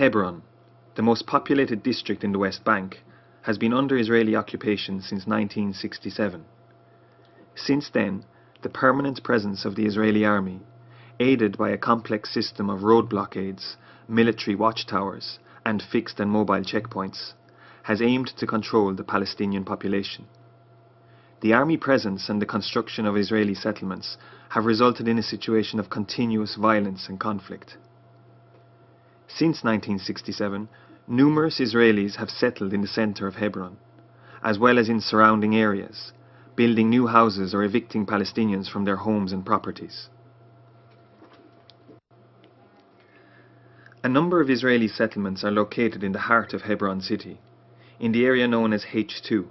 Hebron, the most populated district in the West Bank, has been under Israeli occupation since 1967. Since then, the permanent presence of the Israeli army, aided by a complex system of road blockades, military watchtowers, and fixed and mobile checkpoints, has aimed to control the Palestinian population. The army presence and the construction of Israeli settlements have resulted in a situation of continuous violence and conflict. Since 1967, numerous Israelis have settled in the centre of Hebron, as well as in surrounding areas, building new houses or evicting Palestinians from their homes and properties. A number of Israeli settlements are located in the heart of Hebron city, in the area known as H2,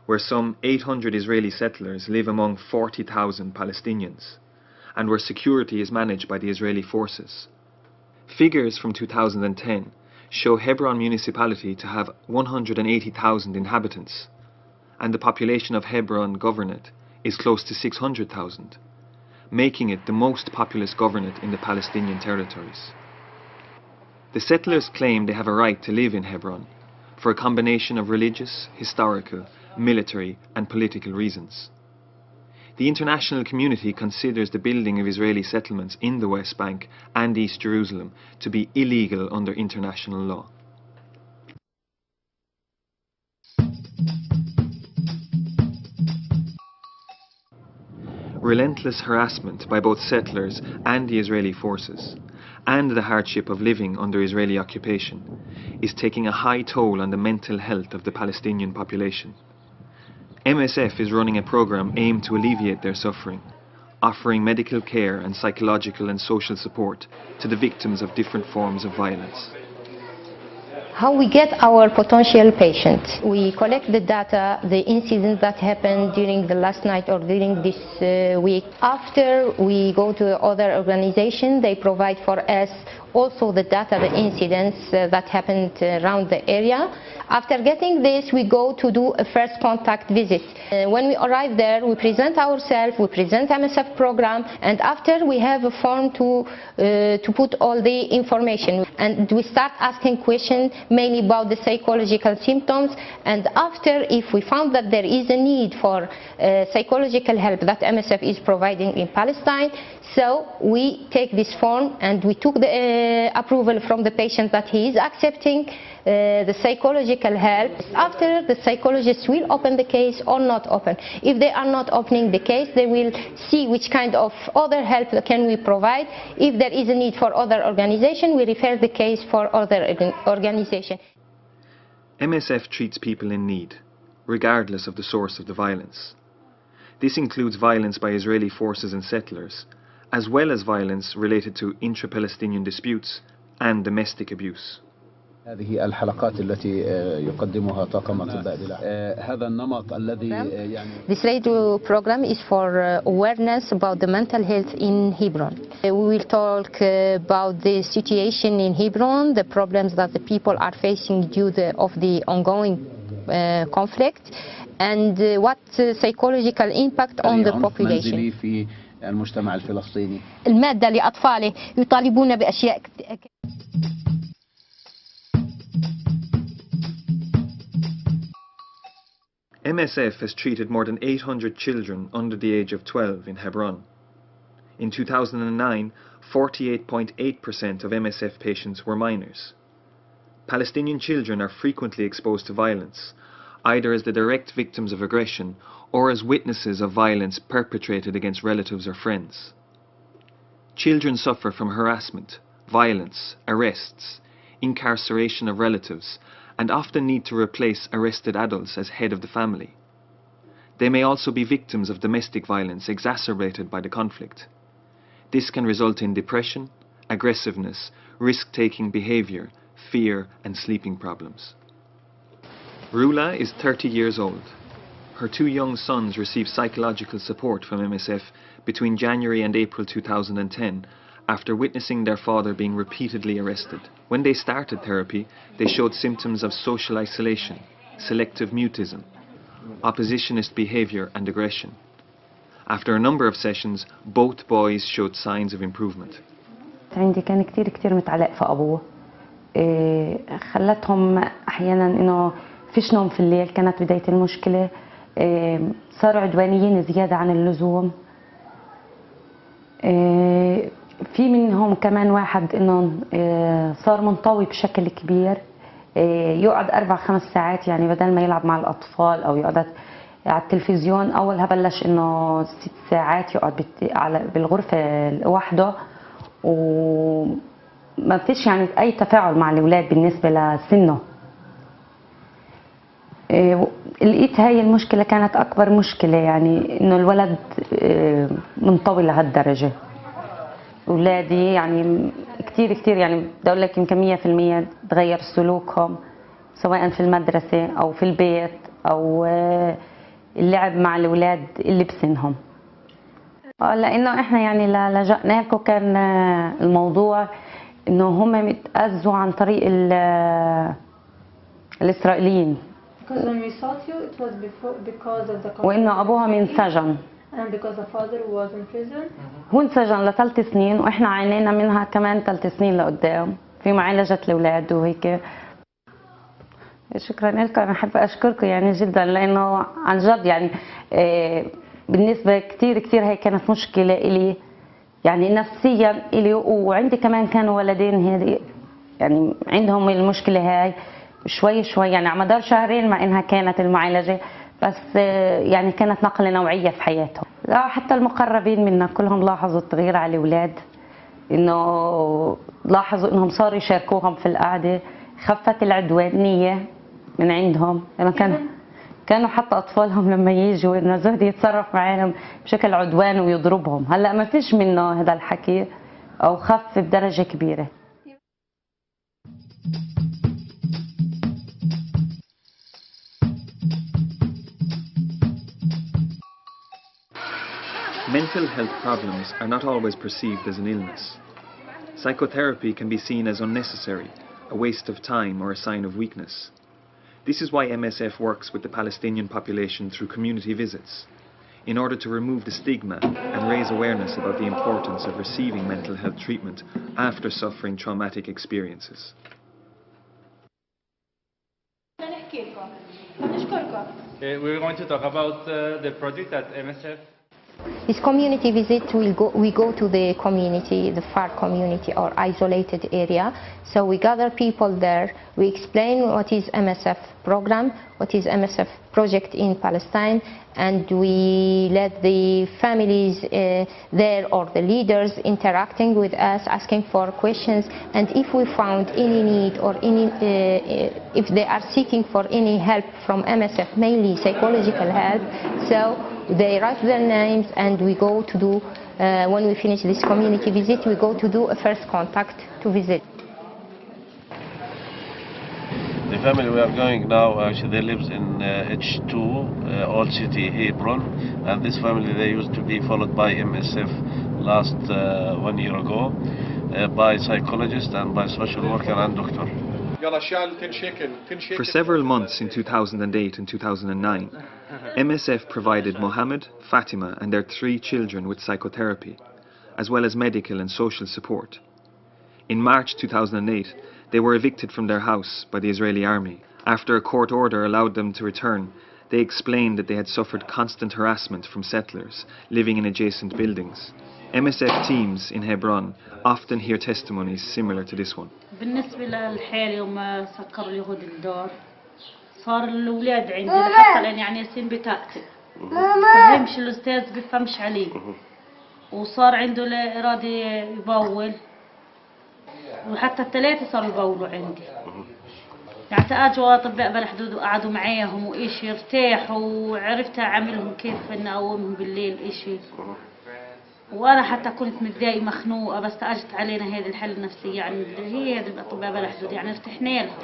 where some 800 Israeli settlers live among 40,000 Palestinians, and where security is managed by the Israeli forces. Figures from 2010 show Hebron municipality to have 180,000 inhabitants, and the population of Hebron Governorate is close to 600,000, making it the most populous governorate in the Palestinian territories. The settlers claim they have a right to live in Hebron for a combination of religious, historical, military and political reasons. The international community considers the building of Israeli settlements in the West Bank and East Jerusalem to be illegal under international law. Relentless harassment by both settlers and the Israeli forces, and the hardship of living under Israeli occupation, is taking a high toll on the mental health of the Palestinian population. MSF is running a program aimed to alleviate their suffering, offering medical care and psychological and social support to the victims of different forms of violence. How we get our potential patients. We collect the data, the incidents that happened during the last night or during this week. After we go to other organizations, they provide for us also the data, the incidents that happened around the area. After getting this, we go to do a first contact visit. When we arrive there, we present ourselves, we present MSF program, and after we have a form to put all the information. And we start asking questions mainly about the psychological symptoms, and after, if we found that there is a need for psychological help that MSF is providing in Palestine, so we take this form and we took the approval from the patient that he is accepting the psychological help. After, the psychologists will open the case or not open. If they are not opening the case, they will see which kind of other help can we provide. If there is a need for other organization, we refer the case for other organization. MSF treats people in need, regardless of the source of the violence. This includes violence by Israeli forces and settlers, as well as violence related to intra-Palestinian disputes and domestic abuse. هذه الحلقات التي يقدمها طاقم أطباء بلا هذا النمط الذي يعني This radio program is for awareness about the mental health in Hebron. We will talk about the situation in Hebron, the problems that the people are facing due of the ongoing conflict, and what psychological impact on the population. في المجتمع الفلسطيني. المادة لأطفاله يطالبون بأشياء. MSF has treated more than 800 children under the age of 12 in Hebron. In 2009, 48.8% of MSF patients were minors. Palestinian children are frequently exposed to violence, either as the direct victims of aggression or as witnesses of violence perpetrated against relatives or friends. Children suffer from harassment, violence, arrests, incarceration of relatives, and often need to replace arrested adults as head of the family. They may also be victims of domestic violence exacerbated by the conflict. This can result in depression, aggressiveness, risk-taking behavior, fear and sleeping problems. Rula is 30 years old. Her two young sons received psychological support from MSF between January and April 2010 after witnessing their father being repeatedly arrested. When they started therapy, they showed symptoms of social isolation, selective mutism, oppositionist behavior and aggression. After a number of sessions, both boys showed signs of improvement. عندي كان كتير متعلق في أبوه خلتهم أحيانا إنه فيش نوم في الليل، كانت بداية المشكلة. صاروا عدوانيين زيادة عن اللزوم. في منهم كمان واحد إنه صار منطوي بشكل كبير، يقعد 4-5 ساعات، يعني بدل ما يلعب مع الأطفال أو يقعد على التلفزيون. أولها بلش إنه 6 ساعات يقعد بالغرفة لوحده، وما فيش يعني أي تفاعل مع الأولاد بالنسبة لسنه. لقيت هاي المشكلة كانت أكبر مشكلة، يعني إنه الولد منطوي لهالدرجة. أولادي يعني كتير يعني بدي أقول لك يمكن 100% تغير سلوكهم، سواء في المدرسة أو في البيت أو اللعب مع الأولاد اللي بسنهم. لأنه إحنا يعني لجأنا لكم كان الموضوع إنه هم متأذوا عن طريق الإسرائيليين. وإنه أبوها منسجن. هو انسجن ل3 سنين، وإحنا عانينا منها كمان 3 سنين لقدام في معالجة الأولاد وهيك. شكرا لكم، أنا أحب أشكركم يعني جدا، لأنه عن جد يعني بالنسبة كتير هي كانت مشكلة إلي، يعني نفسيا إلي، وعندي كمان كانوا ولدين هذه يعني عندهم المشكلة هاي شوي يعني على مدار 2 شهر مع إنها كانت المعالجة، بس يعني كانت نقلة نوعية في حياتهم. لا حتى المقربين منا كلهم لاحظوا التغيير على الأولاد، إنه لاحظوا إنهم صاروا يشاركوهم في القعدة، خفت العدوانية من عندهم. لما كانوا حتى أطفالهم لما يجوا إنه زهدي يتصرف معاهم بشكل عدواني ويضربهم. هلا ما فيش منه هذا الحكي أو خف بدرجة كبيرة. Mental health problems are not always perceived as an illness. Psychotherapy can be seen as unnecessary, a waste of time or a sign of weakness. This is why MSF works with the Palestinian population through community visits, in order to remove the stigma and raise awareness about the importance of receiving mental health treatment after suffering traumatic experiences. We're going to talk about the project at MSF. This community visit, we go to the community, the far community or isolated area. So we gather people there, we explain what is MSF program, what is MSF project in Palestine, and we let the families there or the leaders interacting with us, asking for questions, and if we found any need or any, if they are seeking for any help from MSF, mainly psychological help, so they write their names and we go to do, when we finish this community visit, we go to do a first contact to visit. The family we are going now, actually they live in H2, Old City, Hebron, and this family they used to be followed by MSF last 1 year ago by psychologist and by social worker and doctor. For several months in 2008 and 2009, MSF provided Mohammed, Fatima and their 3 children with psychotherapy, as well as medical and social support. In March 2008, they were evicted from their house by the Israeli army. After a court order allowed them to return, they explained that they had suffered constant harassment from settlers living in adjacent buildings. MSF teams in Hebron often hear testimonies similar to this one. بالنسبة للحال يوم سكروا اليهود الدار صار الأولاد عندي حتى لأن يعني ياسين بتأتي فهمش الأستاذ بفهمش عليه وصار عنده لا إرادة يبول وحتى ال3 صاروا يبولوا عندي. يعني أجوا أطباء بلا حدود وقعدوا معاهم وإيش ارتاحوا وعرفت أعملهم كيف إن أقومهم بالليل إيشي. وأنا حتى كنت متضايقة مخنوقة بس أجت علينا هذه الحالة النفسية يعني هي هذه الأطباء بلا حدود يعني ارتحنا لهم.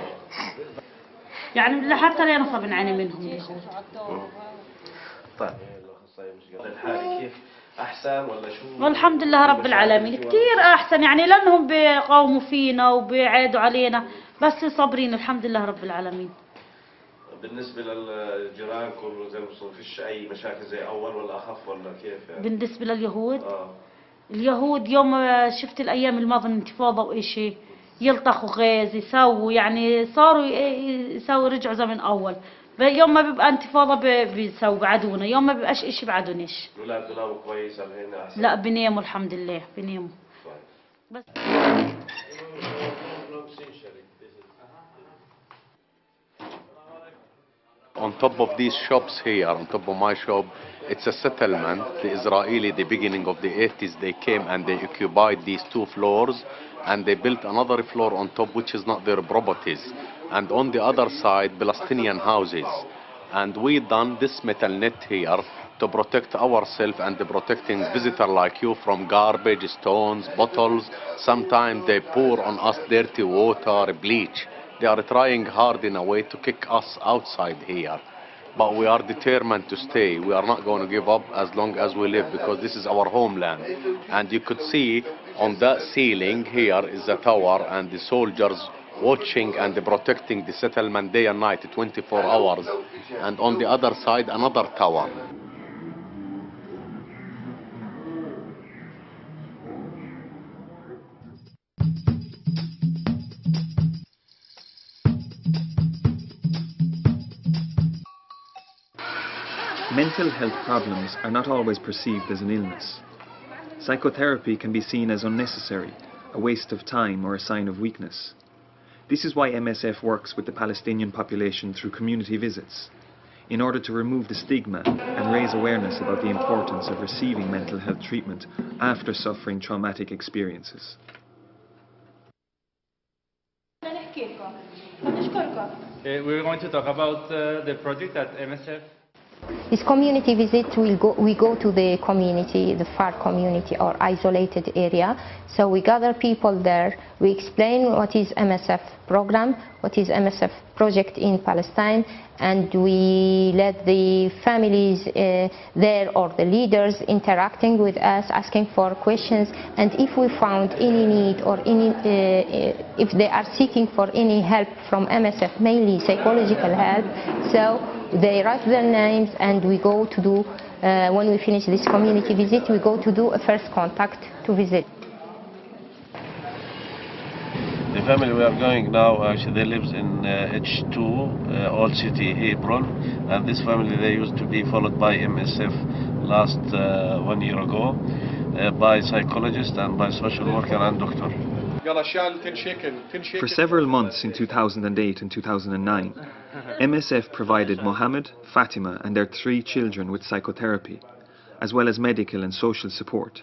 يعني حتى لا نصاب نعاني منهم اليهود. طيب الحالة كيف أحسن ولا شو؟ والحمد لله رب العالمين كتير أحسن يعني لأنهم بيقاوموا فينا وبيعادوا علينا بس صابرين الحمد لله رب العالمين. بالنسبة للجيران كله زي ما فيش أي مشاكل زي أول ولا أخف ولا كيف يعني؟ بالنسبة لليهود اليهود يوم شفت الأيام الماضية الانتفاضة وإشي يلطخوا غاز يسووا يعني صاروا يسووا رجعوا زي من أول. يوم ما بيبقى انتفاضة بيسووا بعدونا، يوم ما بيبقاش إشي بعدونيش. الولاد بيناموا كويس هنا أحسن؟ لا بناموا الحمد لله بناموا. بس On top of these shops here, on top of my shop, it's a settlement. The Israeli, the beginning of the 80s, they came and they occupied these 2 floors and they built another floor on top which is not their properties. And on the other side, Palestinian houses. And we done this metal net here to protect ourselves and protecting visitors like you from garbage, stones, bottles. Sometimes they pour on us dirty water, bleach. They are trying hard in a way to kick us outside here. But we are determined to stay. We are not going to give up as long as we live because this is our homeland. And you could see on that ceiling here is a tower and the soldiers watching and protecting the settlement day and night, 24 hours. And on the other side, another tower. Mental health problems are not always perceived as an illness. Psychotherapy can be seen as unnecessary, a waste of time or a sign of weakness. This is why MSF works with the Palestinian population through community visits, in order to remove the stigma and raise awareness about the importance of receiving mental health treatment after suffering traumatic experiences. We're going to talk about the project at MSF. This community visit, we go to the community, the far community or isolated area. So we gather people there, we explain what is MSF program, what is MSF project in Palestine, and we let the families there or the leaders interacting with us, asking for questions, and if we found any need or any, if they are seeking for any help from MSF, mainly psychological help, so they write their names and we go to do, when we finish this community visit, we go to do a first contact to visit. The family we are going now, actually they lives in H2, Old City, Hebron, and this family they used to be followed by MSF last 1 year ago by psychologist and by social worker and doctor. For several months in 2008 and 2009, MSF provided Mohammed, Fatima and their 3 children with psychotherapy, as well as medical and social support.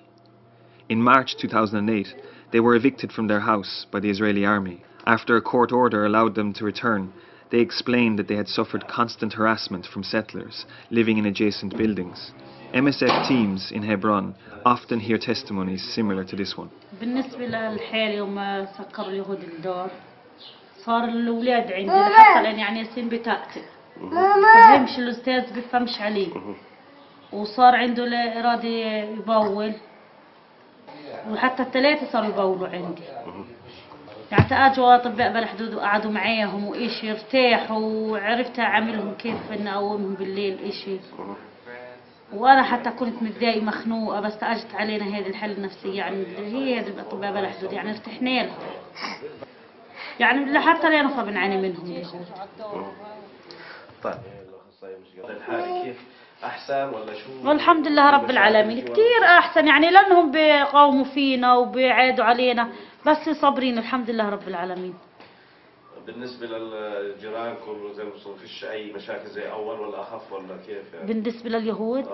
In March 2008, they were evicted from their house by the Israeli army. After a court order allowed them to return, they explained that they had suffered constant harassment from settlers living in adjacent buildings. MSF teams in Hebron often hear testimonies similar to this one. بالنسبة للحال يوم سكروا اليهود الدار صار الأولاد عندي حتى الآن يعني ياسين بتأتي فهمش الأستاذ بفهمش عليه وصار عنده لا إرادة يبول وحتى الثلاثة صاروا يبولوا عندي يعني أجوا أطباء بلا حدود وقعدوا معاهم وإيش ارتاحوا وعرفت أعملهم كيف إن أقومهم بالليل إيشي وأنا حتى كنت متضايقة مخنوقة بس أجت علينا هذه الحالة النفسية يعني هي هذه الأطباء بلا حدود يعني ارتحنا لها يعني لحتى لا نصاب نعاني منهم اليهود. طيب الحالة كيف أحسن ولا شو؟ والحمد لله رب العالمين كتير أحسن يعني لأنهم بيقاوموا فينا وبيعادوا علينا بس صابرين الحمد لله رب العالمين. بالنسبة للجيرانكم زي ما فيش أي مشاكل زي أول ولا أخف ولا كيف يعني؟ بالنسبة لليهود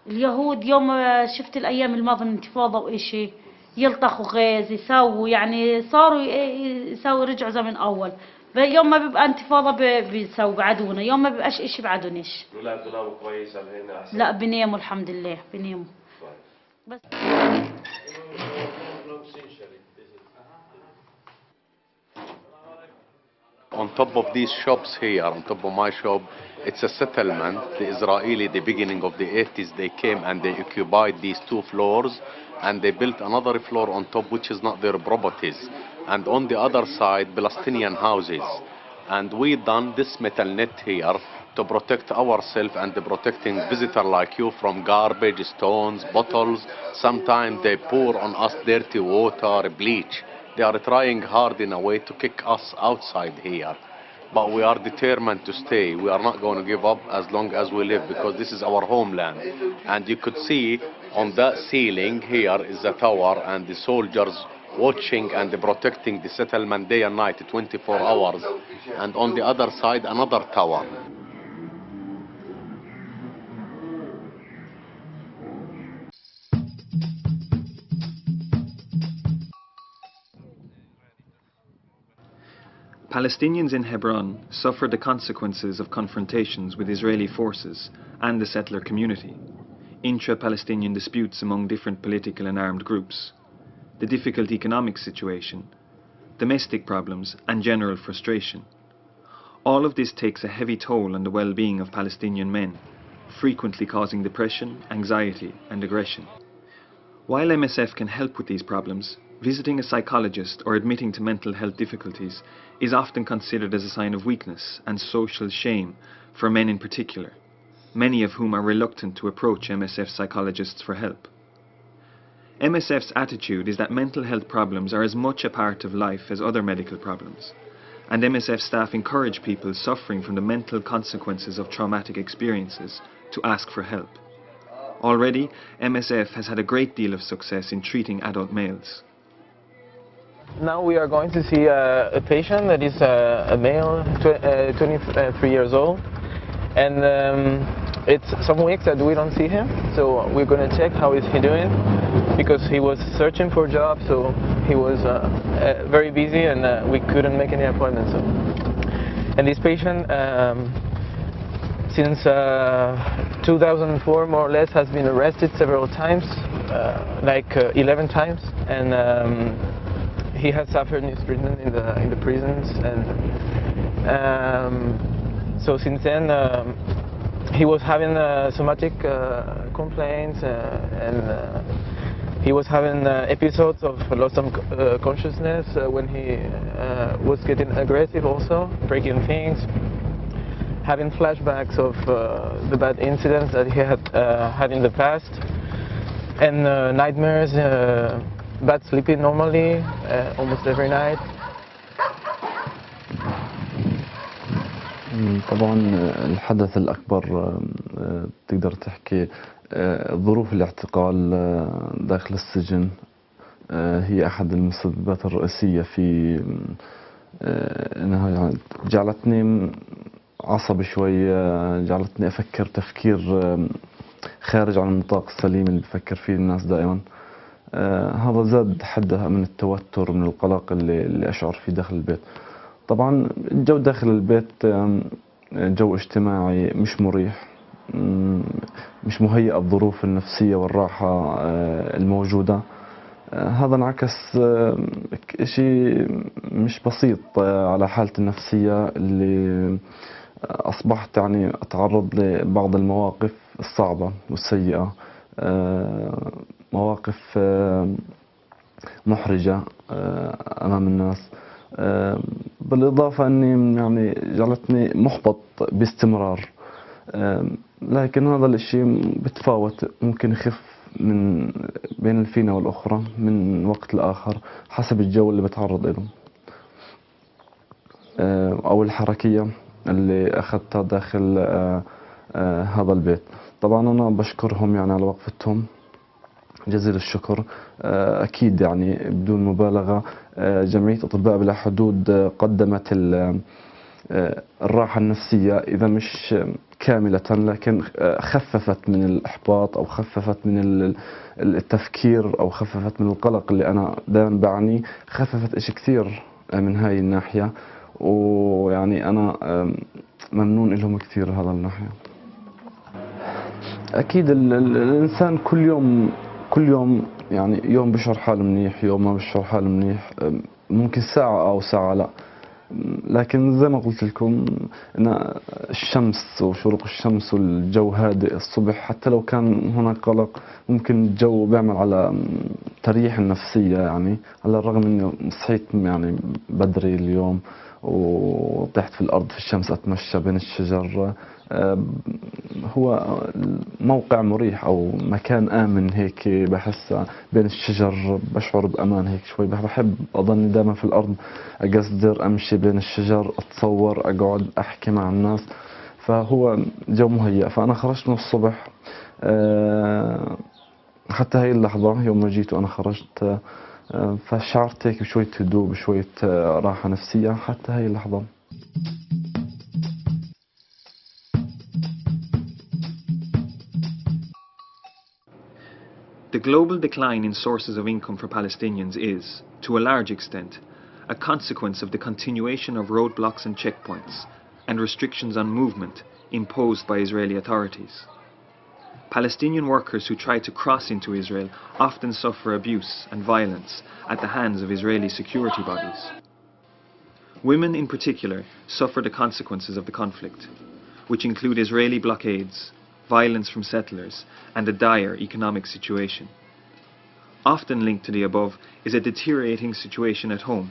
اليهود يوم شفت الأيام الماضية من انتفاضة وإشي يلطخوا غاز يسووا يعني صاروا يسووا رجعوا زي من أول. يوم ما بيبقى انتفاضة بيسووا بعدونا، يوم ما بيبقاش إشي بعدونيش. الولاد بيناموا كويس هنا أحسن؟ لا بناموا الحمد لله بناموا. بس On top of these shops here, on top of my shop, it's a settlement. The Israeli, the beginning of the 80s, they came and they occupied these 2 floors and they built another floor on top which is not their properties. And on the other side, Palestinian houses. And we done this metal net here to protect ourselves and protecting visitors like you from garbage, stones, bottles. Sometimes they pour on us dirty water, bleach. They are trying hard in a way to kick us outside here. But we are determined to stay. We are not going to give up as long as we live, because this is our homeland. And you could see on that ceiling here is the tower, and the soldiers watching and protecting the settlement day and night, 24 hours. And on the other side, another tower. Palestinians in Hebron suffered the consequences of confrontations with Israeli forces and the settler community, intra-Palestinian disputes among different political and armed groups, the difficult economic situation, domestic problems and general frustration. All of this takes a heavy toll on the well-being of Palestinian men, frequently causing depression, anxiety and aggression. While MSF can help with these problems, visiting a psychologist or admitting to mental health difficulties is often considered as a sign of weakness and social shame for men in particular, many of whom are reluctant to approach MSF psychologists for help. MSF's attitude is that mental health problems are as much a part of life as other medical problems, and MSF staff encourage people suffering from the mental consequences of traumatic experiences to ask for help. Already, MSF has had a great deal of success in treating adult males. Now we are going to see a patient that is a male, 23 years old, and it's some weeks that we don't see him, so we're going to check how is he doing, because he was searching for a job, so he was very busy and we couldn't make any appointments. So. And this patient, since 2004 more or less, has been arrested several times, like 11 times, and he has suffered mistreatment in the prisons, and so since then he was having somatic complaints, and he was having episodes of loss of consciousness when he was getting aggressive, also breaking things, having flashbacks of the bad incidents that he had had in the past, and nightmares, bad sleeping normally, almost every night. طبعا الحدث الأكبر تقدر تحكي ظروف الاعتقال داخل السجن هي أحد المسببات الرئيسية في أنها يعني جعلتني عصبي شوية، جعلتني أفكر تفكير خارج عن النطاق السليم اللي بفكر فيه الناس دائما. هذا زاد حدها من التوتر، من القلق اللي أشعر فيه داخل البيت. طبعا الجو داخل البيت جو اجتماعي مش مريح، مش مهيئ الظروف النفسية والراحة الموجودة. هذا انعكس شيء مش بسيط على حالتي النفسية، اللي أصبحت يعني أتعرض لبعض المواقف الصعبة والسيئة، مواقف محرجة أمام الناس، بالإضافة أني يعني جعلتني محبط باستمرار. لكن هذا الشيء بتفاوت، ممكن يخف من بين الفينة والأخرى من وقت لآخر حسب الجو اللي بتعرض له أو الحركية اللي أخذتها داخل هذا البيت. طبعا أنا بشكرهم يعني على وقفتهم، جزيل الشكر. أكيد يعني بدون مبالغة جمعية أطباء بلا حدود قدمت الراحة النفسية، إذا مش كاملة لكن خففت من الإحباط، أو خففت من التفكير، أو خففت من القلق اللي أنا دائما بعانيه، خففت إشي كثير من هاي الناحية، ويعني أنا ممنون لهم كثير هذا الناحية. أكيد الإنسان كل يوم يعني يوم بشعر حاله منيح، يوم ما بشعر حاله منيح، ممكن ساعة أو ساعة لا. لكن زي ما قلت لكم إن الشمس وشروق الشمس والجو هادئ الصبح، حتى لو كان هناك قلق، ممكن الجو بيعمل على تريح النفسية. يعني على الرغم إني صحيت يعني بدري اليوم وطحت في الأرض في الشمس أتمشى بين الشجر، هو موقع مريح أو مكان آمن هيك بحس بين الشجر، بشعر بأمان هيك شوي. بحب أضلني دائما في الأرض، أقصدر أمشي بين الشجر، أتصور، أقعد أحكي مع الناس، فهو جو مهيأ. فأنا خرجت من الصبح حتى هاي اللحظة يوم ما جيت وأنا خرجت، فشعرت هيك بشوية هدوء، بشوية راحة نفسية حتى هاي اللحظة. The global decline in sources of income for Palestinians is, to a large extent, a consequence of the continuation of roadblocks and checkpoints and restrictions on movement imposed by Israeli authorities. Palestinian workers who try to cross into Israel often suffer abuse and violence at the hands of Israeli security bodies. Women in particular suffer the consequences of the conflict, which include Israeli blockades, violence from settlers, and a dire economic situation. Often linked to the above is a deteriorating situation at home,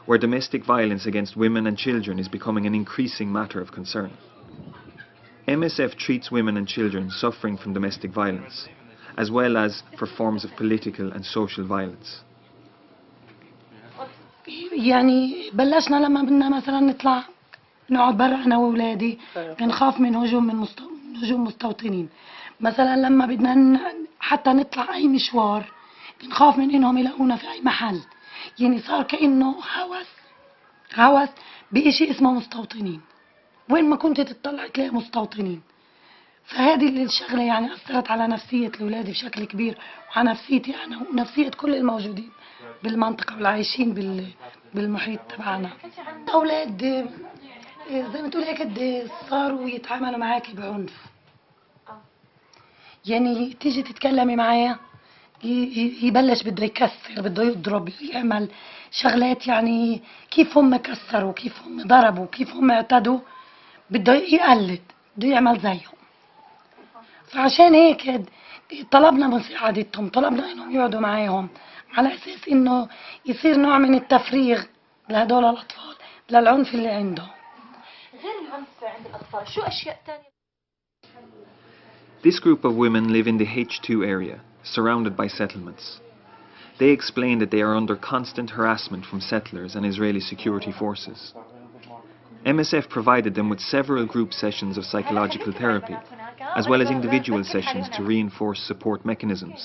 where domestic violence against women and children is becoming an increasing matter of concern. MSF treats women and children suffering from domestic violence, as well as for forms of political and social violence. يعني بلشنا لما بدنا مثلا نطلع نقعد برا أنا وأولادي نخاف من هجوم مستوطنين. مثلا لما بدنا حتى نطلع أي مشوار نخاف من إنهم يلاقونا في أي محل. يعني صار كأنه هوس بإشي اسمه مستوطنين، وين ما كنت تطلع تلاقي مستوطنين. فهذه الشغلة يعني أثرت على نفسية الأولاد بشكل كبير، وعلى نفسيتي أنا ونفسية كل الموجودين بالمنطقة والعايشين بالمحيط تبعنا. أولاد زي ما تقول هيك صاروا يتعاملوا معاكي بعنف. يعني تيجي تتكلمي معايا يبلش بده يكسر، بده يضرب، يعمل شغلات. يعني كيف هم كسروا، كيف هم ضربوا، كيف هم اعتدوا، بده يقلد، بده يعمل زيهم. فعشان هيك طلبنا مساعدتهم، طلبنا انهم يقعدوا معاهم على اساس انه يصير نوع من التفريغ لهدول الاطفال للعنف اللي عندهم. غير العنف عند الاطفال شو اشياء ثانيه؟ This group of women live in the H2 area, surrounded by settlements. They explain that they are under constant harassment from settlers and Israeli security forces. MSF provided them with several group sessions of psychological therapy, as well as individual sessions to reinforce support mechanisms,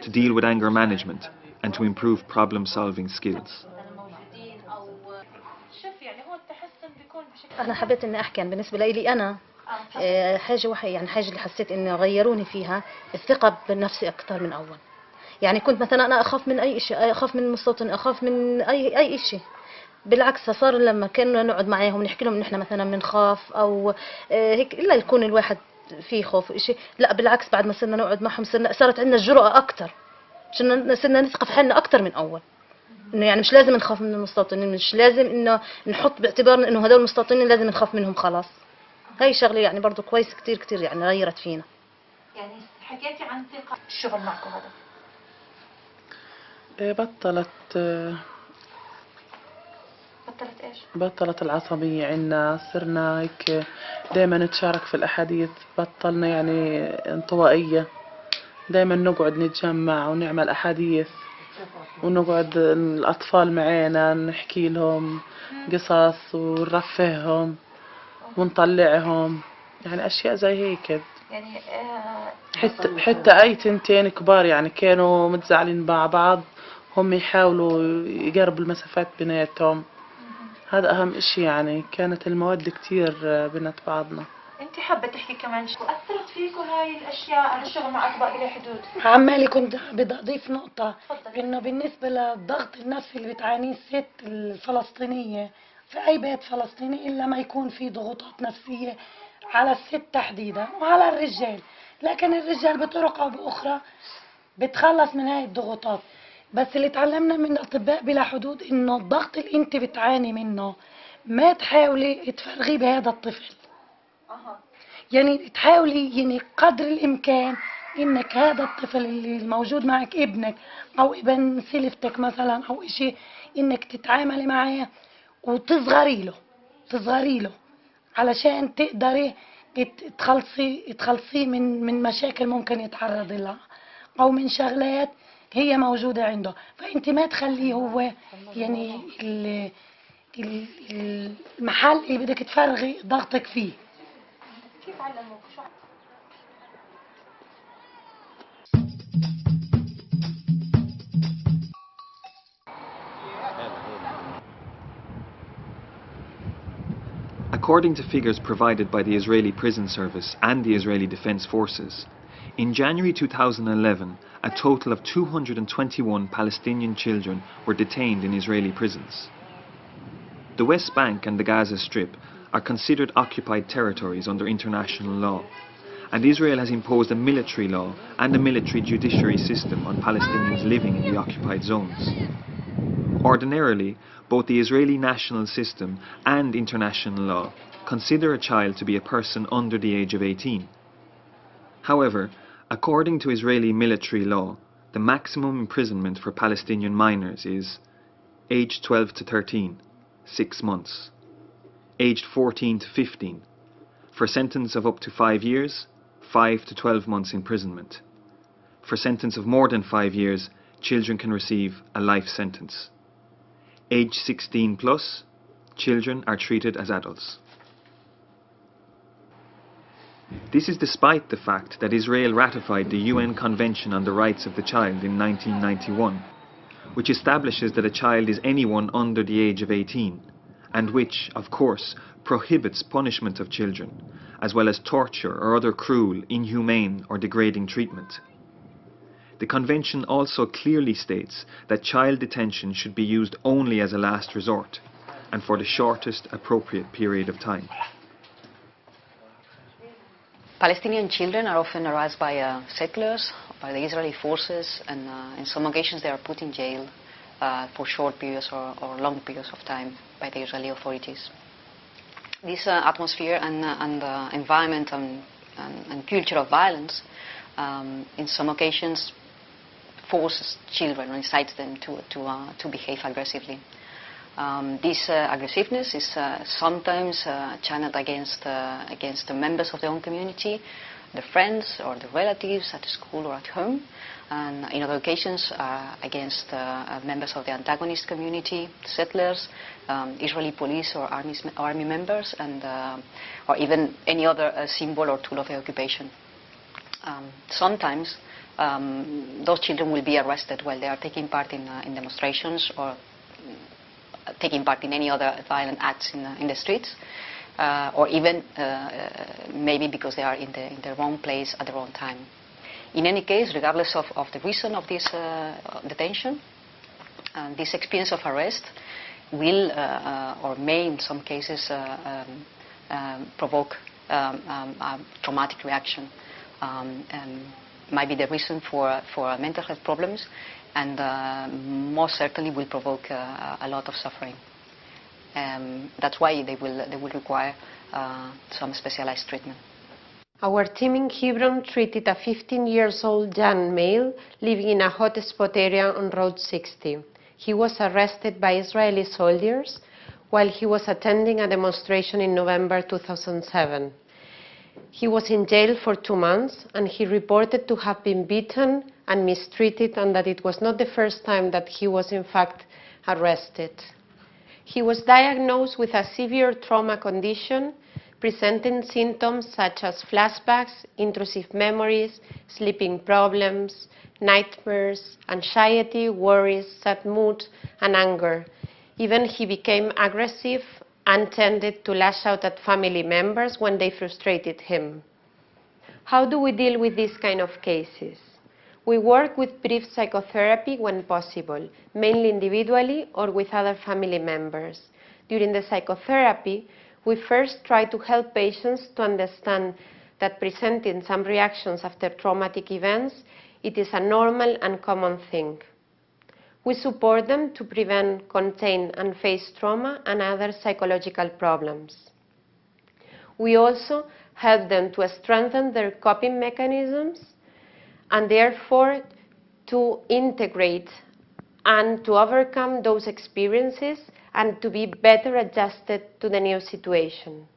to deal with anger management, and to improve problem-solving skills. أنا حبيت إني أحكي بالنسبة لي أنا حاجة واحدة، يعني حاجة اللي حسيت إنه غيروني فيها الثقة بنفسي أكثر من أول. يعني كنت مثلا أنا أخاف من أي شيء، أخاف من المستوطن، أخاف من أي شيء. بالعكس صار لما كنا نقعد معاهم نحكي لهم إن إحنا مثلا بنخاف أو هيك، إلا يكون الواحد فيه خوف شيء، لا بالعكس بعد ما صرنا نقعد معهم صارت عندنا الجرأة أكثر، صرنا نثق في حالنا أكثر من أول. إنه يعني مش لازم نخاف من المستوطنين، مش لازم إنه نحط باعتبارنا إنه هذول المستوطنين لازم نخاف منهم خلاص. هاي شغلة يعني برضو كويس كتير يعني غيرت فينا. يعني حكيتي عن ثقة الشغل معكم هذا. بطلت ايش؟ بطلت العصبية عنا، صرنا هيك دائما نتشارك في الأحاديث، بطلنا يعني انطوائية، دائما نقعد نتجمع ونعمل أحاديث، ونقعد الأطفال معانا نحكي لهم قصص ونرفههم ونطلعهم، يعني أشياء زي هيك. يعني حتى أي تنتين كبار يعني كانوا متزعلين مع بعض، هم يحاولوا يقربوا المسافات بيناتهم. هذا أهم إشي، يعني كانت المودة كتير بينات بعضنا. أنت حابة تحكي كمان شو أثرت فيكم هاي الأشياء على الشغل مع أطباء بلا حدود؟ عمالي كنت بدي أضيف نقطة، إنه بالنسبة للضغط النفسي اللي بتعانيه الست الفلسطينية في أي بيت فلسطيني، إلا ما يكون في ضغوطات نفسية على الست تحديدا وعلى الرجال، لكن الرجال بطرق أو بأخرى بتخلص من هاي الضغوطات. بس اللي تعلمنا من أطباء بلا حدود إنه الضغط اللي أنت بتعاني منه ما تحاولي تفرغيه بهذا الطفل. يعني تحاولي يعني قدر الإمكان إنك هذا الطفل اللي الموجود معك، ابنك أو ابن سلفتك مثلا أو إشي، إنك تتعاملي معاه وتصغري له علشان تقدري تخلصيه من مشاكل ممكن يتعرض لها أو من شغلات هي موجودة عنده. فأنت ما تخليه هو يعني المحل اللي بدك تفرغي ضغطك فيه. كيف علموك؟ شو According to figures provided by the Israeli Prison Service and the Israeli Defense Forces, in January 2011, a total of 221 Palestinian children were detained in Israeli prisons. The West Bank and the Gaza Strip are considered occupied territories under international law, and Israel has imposed a military law and a military judiciary system on Palestinians living in the occupied zones. Ordinarily, both the Israeli national system and international law consider a child to be a person under the age of 18. However, according to Israeli military law, the maximum imprisonment for Palestinian minors is aged 12 to 13, 6 months, aged 14 to 15, for sentence of up to 5 years, 5 to 12 months imprisonment. For sentence of more than 5 years, children can receive a life sentence. Age 16 plus, children are treated as adults. This is despite the fact that Israel ratified the UN Convention on the Rights of the Child in 1991, which establishes that a child is anyone under the age of 18, and which, of course, prohibits punishment of children, as well as torture or other cruel, inhumane or degrading treatment. The Convention also clearly states that child detention should be used only as a last resort, and for the shortest appropriate period of time. Palestinian children are often harassed by settlers, by the Israeli forces, and in some occasions they are put in jail for short periods or long periods of time by the Israeli authorities. This atmosphere and environment and culture of violence in some occasions forces children or incites them to behave aggressively. This aggressiveness is sometimes channeled against the members of their own community, the friends or the relatives at school or at home, and in other occasions against members of the antagonist community, settlers, Israeli police or army members, and or even any other symbol or tool of the occupation. Sometimes those children will be arrested while they are taking part in demonstrations or taking part in any other violent acts in the streets, or even maybe because they are in the wrong place at the wrong time. In any case, regardless of the reason of this detention, this experience of arrest will or may in some cases provoke a traumatic reaction. Might be the reason for mental health problems, and most certainly will provoke a lot of suffering. That's why they will require some specialized treatment. Our team in Hebron treated a 15-year-old young male living in a hotspot area on Road 60. He was arrested by Israeli soldiers while he was attending a demonstration in November 2007. He was in jail for 2 months, and he reported to have been beaten and mistreated, and that it was not the first time that he was in fact arrested. He was diagnosed with a severe trauma condition, presenting symptoms such as flashbacks, intrusive memories, sleeping problems, nightmares, anxiety, worries, sad mood, and anger. Even he became aggressive and tended to lash out at family members when they frustrated him. How do we deal with these kind of cases? We work with brief psychotherapy when possible, mainly individually or with other family members. During the psychotherapy, we first try to help patients to understand that presenting some reactions after traumatic events, it is a normal and common thing. We support them to prevent, contain, and face trauma and other psychological problems. We also help them to strengthen their coping mechanisms and therefore to integrate and to overcome those experiences and to be better adjusted to the new situation.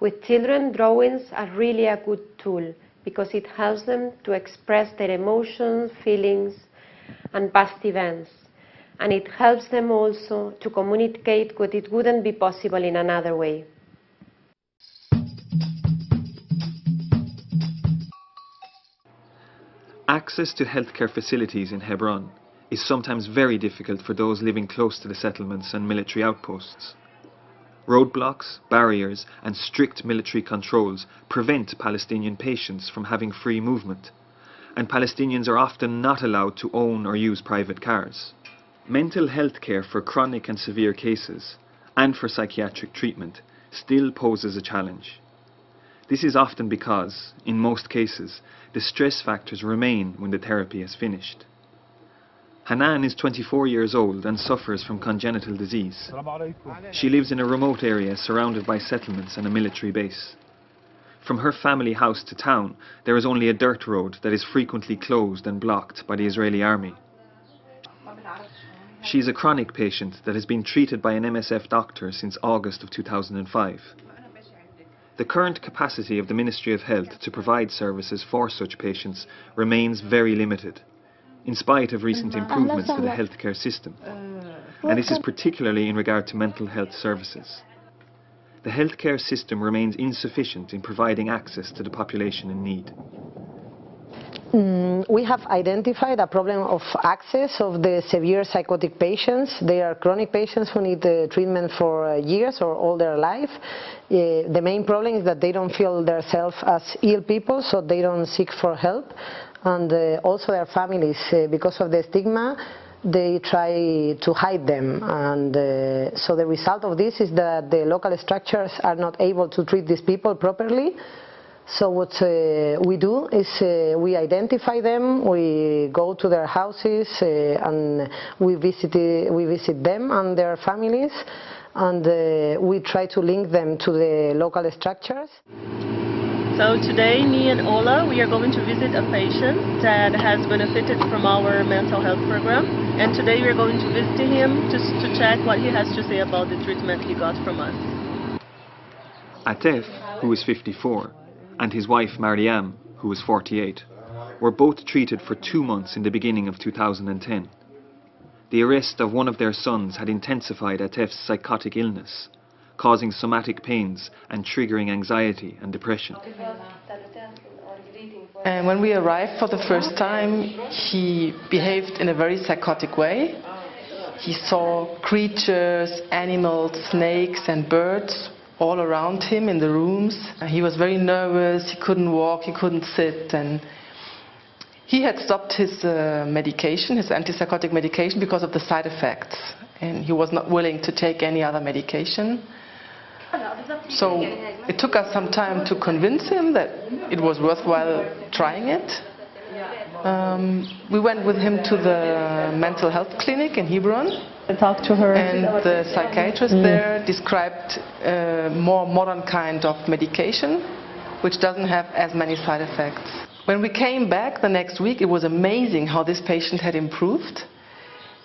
With children, drawings are really a good tool because it helps them to express their emotions, feelings, and past events. And it helps them also to communicate what it wouldn't be possible in another way. Access to healthcare facilities in Hebron is sometimes very difficult for those living close to the settlements and military outposts. Roadblocks, barriers, and strict military controls prevent Palestinian patients from having free movement, and Palestinians are often not allowed to own or use private cars. Mental health care for chronic and severe cases, and for psychiatric treatment, still poses a challenge. This is often because, in most cases, the stress factors remain when the therapy is finished. Hanan is 24 years old and suffers from congenital disease. She lives in a remote area surrounded by settlements and a military base. From her family house to town, there is only a dirt road that is frequently closed and blocked by the Israeli army. She is a chronic patient that has been treated by an MSF doctor since August of 2005. The current capacity of the Ministry of Health to provide services for such patients remains very limited, in spite of recent improvements to the healthcare system, and this is particularly in regard to mental health services. The healthcare system remains insufficient in providing access to the population in need. We have identified a problem of access of the severe psychotic patients. They are chronic patients who need treatment for years or all their life. The main problem is that they don't feel themselves as ill people, so they don't seek for help. And also their families, because of the stigma, they try to hide them. And so the result of this is that the local structures are not able to treat these people properly. So what we do is we identify them, we go to their houses and we visit them and their families, and we try to link them to the local structures. So today, me and Ola, we are going to visit a patient that has benefited from our mental health program. And today we are going to visit him just to check what he has to say about the treatment he got from us. Atef, who is 54, and his wife Mariam, who is 48, were both treated for 2 months in the beginning of 2010. The arrest of one of their sons had intensified Atef's psychotic illness, causing somatic pains and triggering anxiety and depression. And when we arrived for the first time, he behaved in a very psychotic way. He saw creatures, animals, snakes and birds all around him in the rooms. He was very nervous, he couldn't walk, he couldn't sit, and he had stopped his medication, his antipsychotic medication, because of the side effects, and he was not willing to take any other medication. So it took us some time to convince him that it was worthwhile trying it. We went with him to the mental health clinic in Hebron. I talked to her. And the psychiatrist there described a more modern kind of medication, which doesn't have as many side effects. When we came back the next week, it was amazing how this patient had improved.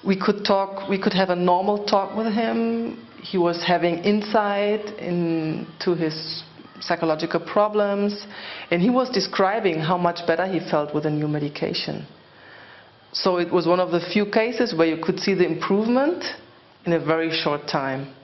We could talk, we could have a normal talk with him. He was having insight into his psychological problems, and he was describing how much better he felt with the new medication. So it was one of the few cases where you could see the improvement in a very short time.